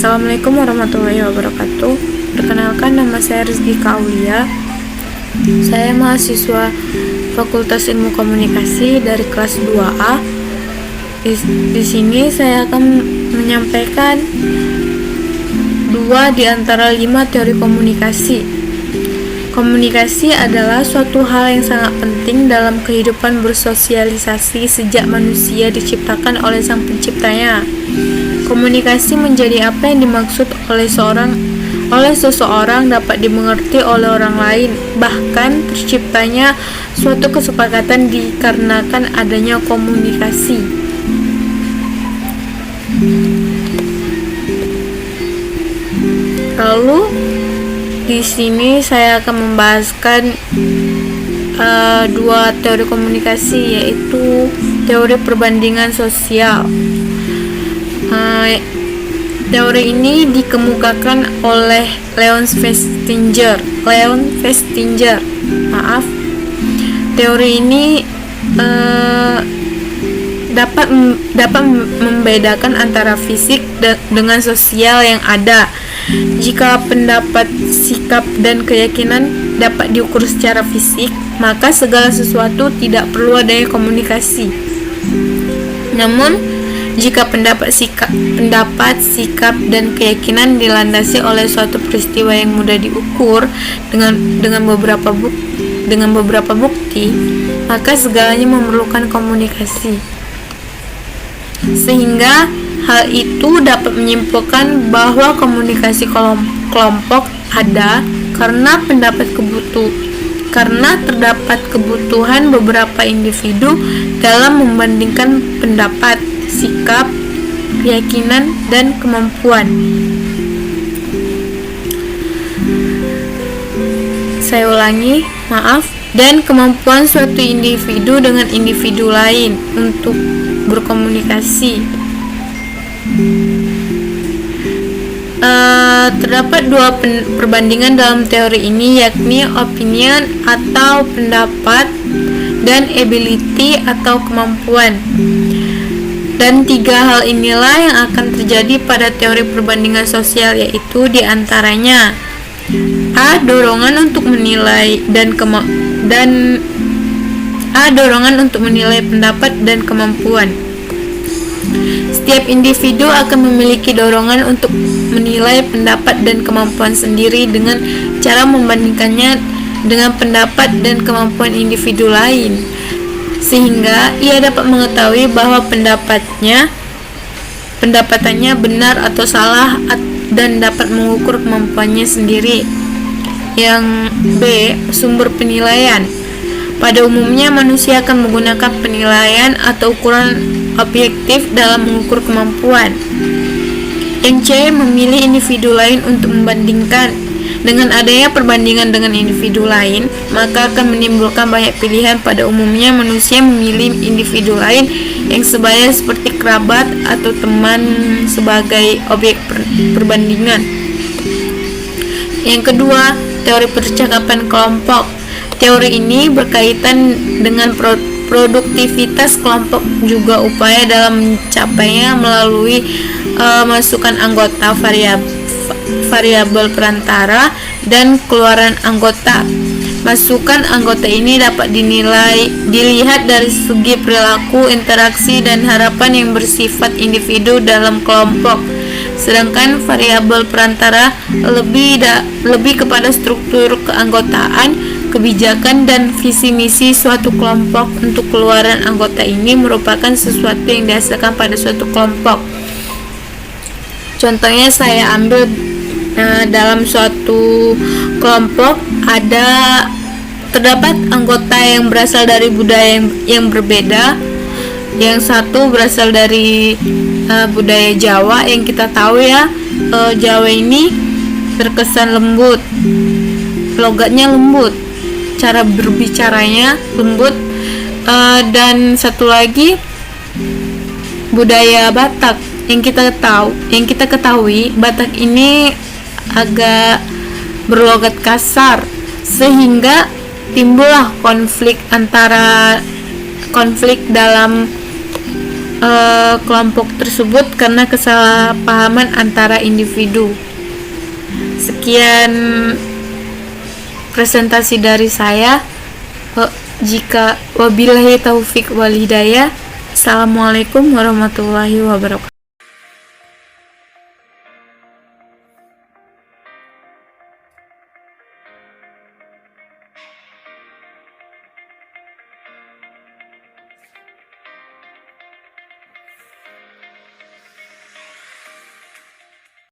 Assalamualaikum warahmatullahi wabarakatuh. Perkenalkan, nama saya Rizky Kaulia. Saya mahasiswa Fakultas Ilmu Komunikasi dari kelas 2A. Di sini saya akan menyampaikan 2 di antara 5 teori komunikasi. Komunikasi adalah suatu hal yang sangat penting dalam kehidupan bersosialisasi sejak manusia diciptakan oleh Sang Penciptanya. Komunikasi menjadi apa yang dimaksud oleh seseorang dapat dimengerti oleh orang lain, bahkan terciptanya suatu kesepakatan dikarenakan adanya komunikasi. Lalu di sini saya akan membahaskan 2 teori komunikasi, yaitu teori perbandingan sosial. Teori ini dikemukakan oleh Leon Festinger. Teori ini dapat membedakan antara fisik dengan sosial yang ada. Jika pendapat, sikap, dan keyakinan dapat diukur secara fisik, maka segala sesuatu tidak perlu adanya komunikasi. Namun, jika pendapat, sikap, dan keyakinan dilandasi oleh suatu peristiwa yang mudah diukur dengan beberapa bukti, maka segalanya memerlukan komunikasi. Sehingga hal itu dapat menyimpulkan bahwa komunikasi kelompok ada karena terdapat kebutuhan beberapa individu dalam membandingkan pendapat, sikap, keyakinan, dan kemampuan. Saya ulangi, dan kemampuan suatu individu dengan individu lain untuk berkomunikasi. Terdapat 2 perbandingan dalam teori ini, yakni opinion atau pendapat dan ability atau kemampuan. Dan 3 hal inilah yang akan terjadi pada teori perbandingan sosial, yaitu diantaranya dorongan untuk menilai pendapat dan kemampuan. Setiap individu akan memiliki dorongan untuk menilai pendapat dan kemampuan sendiri dengan cara membandingkannya dengan pendapat dan kemampuan individu lain, sehingga ia dapat mengetahui bahwa pendapatannya benar atau salah dan dapat mengukur kemampuannya sendiri. Yang B, sumber penilaian. Pada umumnya manusia akan menggunakan penilaian atau ukuran objektif dalam mengukur kemampuan. Yang C, memilih individu lain untuk membandingkan. Dengan adanya perbandingan dengan individu lain, maka akan menimbulkan banyak pilihan. Pada umumnya manusia memilih individu lain yang sebaya seperti kerabat atau teman sebagai objek perbandingan. Yang kedua, teori percakapan kelompok. Teori ini berkaitan dengan produktivitas kelompok, juga upaya dalam mencapainya melalui masukan anggota, variabel perantara, dan keluaran anggota. Masukan anggota ini dapat dilihat dari segi perilaku, interaksi, dan harapan yang bersifat individu dalam kelompok. Sedangkan variabel perantara lebih kepada struktur keanggotaan, kebijakan, dan visi misi suatu kelompok. Untuk keluaran anggota ini merupakan sesuatu yang dihasilkan pada suatu kelompok. Contohnya saya ambil dalam suatu kelompok terdapat anggota yang berasal dari budaya yang berbeda. Yang satu berasal dari budaya Jawa, yang kita tahu ya, Jawa ini terkesan lembut, logatnya lembut, cara berbicaranya lembut. Dan satu lagi budaya Batak, yang kita ketahui Batak ini agak berlogat kasar, sehingga timbullah konflik dalam kelompok tersebut karena kesalahpahaman antara individu. Sekian presentasi dari saya. Jika wabillahi taufik wal hidayah. Assalamualaikum warahmatullahi wabarakatuh.